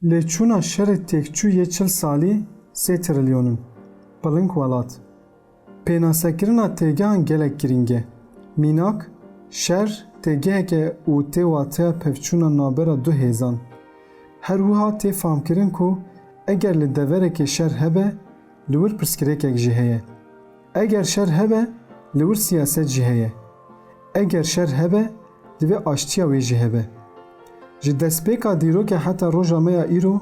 Lêçûna şerê têkçû yê çil salî 3 trilyonun. Piling welat. Pênasekirina têgehan gelek giring e. Mînak, şer têgeheke û tê wateya pevçûna navbera du hêzan. Her wiha tê famkirin ku eger li deverekê şer hebe, li wir pirsgirêkek jî heye. Eger şer hebe, li wir siyaset jî heye. Eger şer hebe, divê aştiya wê jî hebe. Ji destpêka dîrokê heta roja me ya îro,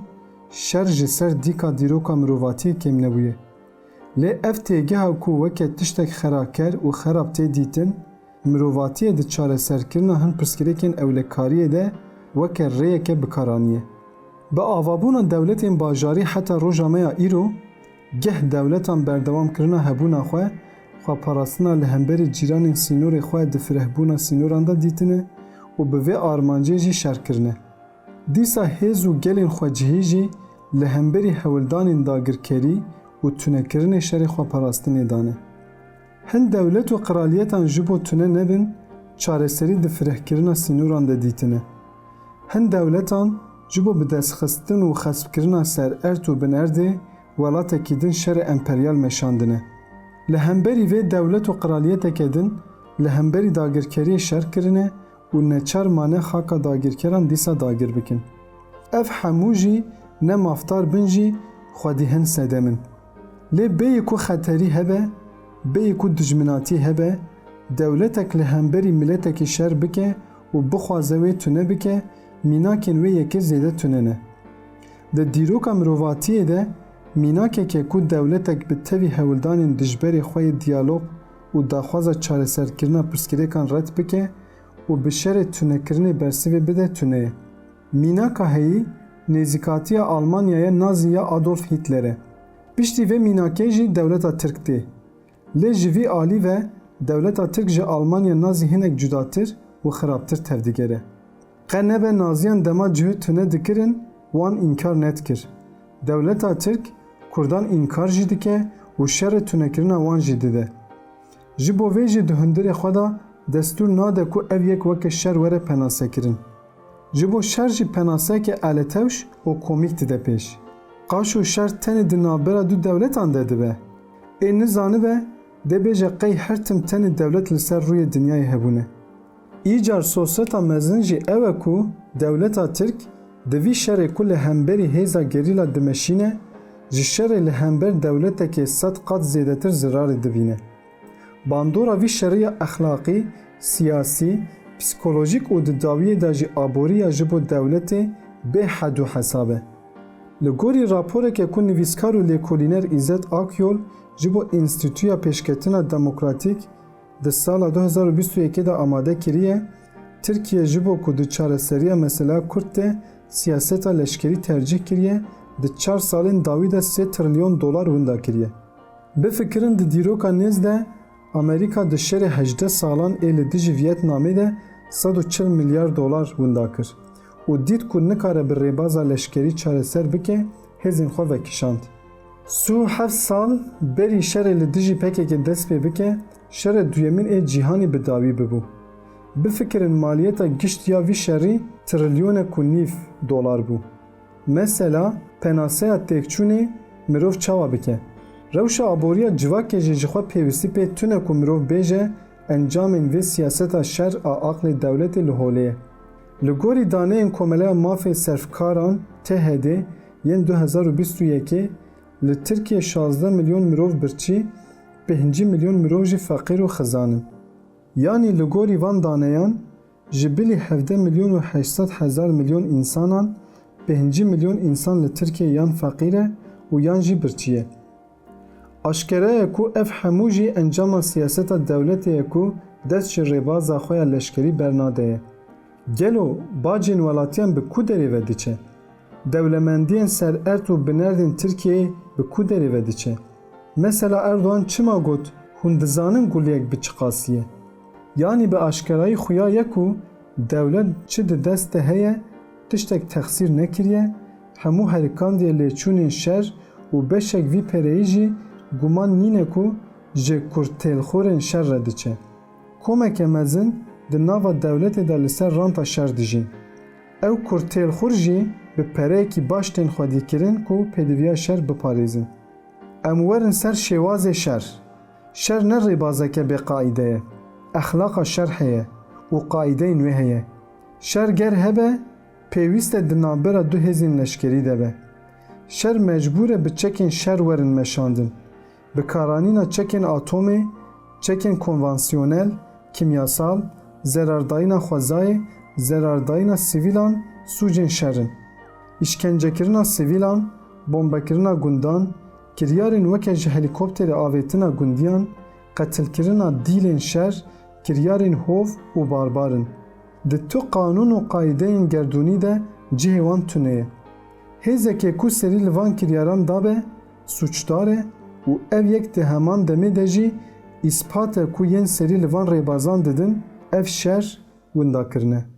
şer ji ser dîka dîroka mirovatiyê kêm nebûye. Lê ev têgeha ku weke tiştek xeraker û xerab tê dîtin, mirovatiyê di çareserkirina hin pirsgirêkên ewlekariyê de weke rêyeke bikaraniye. Bi avabûna dewletên bajarî heta roja me ya îro, geh dewletan berdewamkirina hebûna xwe, xweparastina li hemberî cîranên sînorê xwe di firehbûna sînoran da dîtine û bi vê armancê jî şerkirine. Dîsa hêz û gelên xwecihî jî li hemberî hewildanên dagirkerî û tunekirinê şerê xweparastinê dane. Hin dewlet û qiraliyetan ji bo tune nebin, çareserî di firehkirina sînoran de dîtine. Hin dewletan ji bo bi destxistin û xespkirina serert û binerdê welatekî din şerê emperyal meşandine. Li hemberî vê dewlet û qiraliyeteke din, li hemberî dagirkeriyê şerkirine û neçar mane xaka dagirkeran dîsa dagir bikin. Ev hemû jî ne mafdar bin jî xwedî hin sedemin. Lê bêyî ku xeterî hebe, bêyî ku dijminatî hebe, dewletek li hemberî miletekî şer bike û bixwaze wê tune bike, mînakên wê yekê zêde tune ne. Di dîroka mirovatiyê de mînakeke ku dewletek bi tevî hewildanên dijberê xwe yê diyalog û daxwaza çareserkirina pirsgirêkan red bike û bi şerê tunekirinê bersivê bide tuneye. Mînaka heyî nêzîkatiya Almanyaya Nazî ya Adolf Hitler'e. Piştî vê mînakê jî dewleta Tirk tê. Lê ji vî alî ve dewleta Tirk ji Almanya Nazî hinek cudatir û xirabtir tevdigere. Qe nebe Naziyan dema cihê tune dikirin, wan înkar nedikir. Dewleta Tirk Kurdan înkar jî dike û şerê tunekirina wan jî dide. Ji bo vê jî di hundirê xwe da destûr nade ku ev yek weke şer were penasekirin. Ji bo şer jî penaseke eletewş û komîk dide pêş. Qaş û şer tenê di navbera du dewletan de dibe. Ê nizanibe debêje qey her tim tenê dewlet li ser rûyê dinyayê hebûne. Îcar sosyeta mezin jî ew e ku dewleta Tirk di vî şerê ku li hemberî hêza gerîla dimeşîne, ji şerê li hember dewletekê 100 qat zêdetir zirarê dibîne. Bandora vî şerê exlaqî, siyasî, psikolojîk û di dawiyê de jî aboriya ji bo dewletê bê hed û hesab e. Li gorî raporeke ku nivîskar û lêkolîner İzzet Akyol ji bo Înstîtûya Pêşketina Demokratîk di sala 2021 de amade kiriye, Tirkiye ji bo ku di çareseriya mesela Kurd de siyaseta leşkerî tercih kiriye, di 4 salên dawî de 3 trilyon dolar winda kiriye. Bifikirin di dîroka nêz de Amerika di şerê 18 salan ê li dijî Viyetnamê de 140 milyar dolar winda kir û dît ku nikare bi rêbaza leşkerî çareser bike, hêzên xwe vekişand. Sû 7 sal berî şerê li dijî pekeke dest pê bike, şerê duyemîn ê cîhanî bi dawî bibû. Bifikirin maliyeta giştiya vî şerî trilyonek û nîv dolar bû. Mesela penaseya têkçûnê mirov çawa bike? Rewşa aboriya civakê jî ji xwe pêwîstî pê tune ku mirov bêje encamên vê siyaseta şer a aqlê dewletê li holê ye. Li gorî daneyên Komeleya Mafê Serfkaran THD yên 2021 li Tirkiye 16 milyon mirov birçî, 5 milyon mirov jî feqîr û xizanin. Yanî li gorî van daneyan ji bilî 17 milyon û 800 milyon însanan 5 milyon însan li Tirkiye yan feqîr e û yan jî birçî ye. Aşkere ye ku ev hemû jî encama siyaseta dewletê ye ku dest ji rêbaza xwe ya leşkerî bernadeye. Gelo bacên welatiyan bi ku derê ve diçe? Dewlemendiyên serert û binerdên Tirkiyeyê bi ku derê ve diçe? Mesela Erdoğan çima got hûn dizanin guliyek bi çi qasî ye? Yanî bi aşkerayî xuya ye ku dewlet çi di dest heye tiştek texsîr nekiriye, hemû herîkandiye lêçûnên şer û beşek vî pereyî jî guman nîne ku ji kurtêlxorên şer re diçe. Komeke mezin di nava dewletê de li ser ranta şer dijîn. Ew kurtêlxor jî bi pereyekî baş tên xwedî kirin ku pêdiviya şer biparêzin. Em werin ser şêwazê şer. Şer ne rêbazeke bêqaîde ye. Exlaqa şer heye û qaîdeyên wê heye. Şer ger hebe, pêwîst e di navbera du hêzên leşkerî de be. Şer mecbûr e bi çekên şer werin meşandin. Bi karanîna çekên atomê, çekên konvansiyonel, kimyasal, zerardayîna xwezayê, zerardayîna sivîlan sûcên şerin. İşkencekirina sivîlan, bombekirina gundan, kiryarên weke ji helîkopterê avêtina gundiyan, qetilkirina dîlên şer, kiryarên hov û barbarin. Di tu qanûn û qaîdeyên gerdûnî de cihê wan tune ye. Hêzekê ku serî li van kiryaran dabe, suçdar e û ev yek di heman demê de jî îspat e ku yên serî li van rêbazan didin, ev şer windakirine.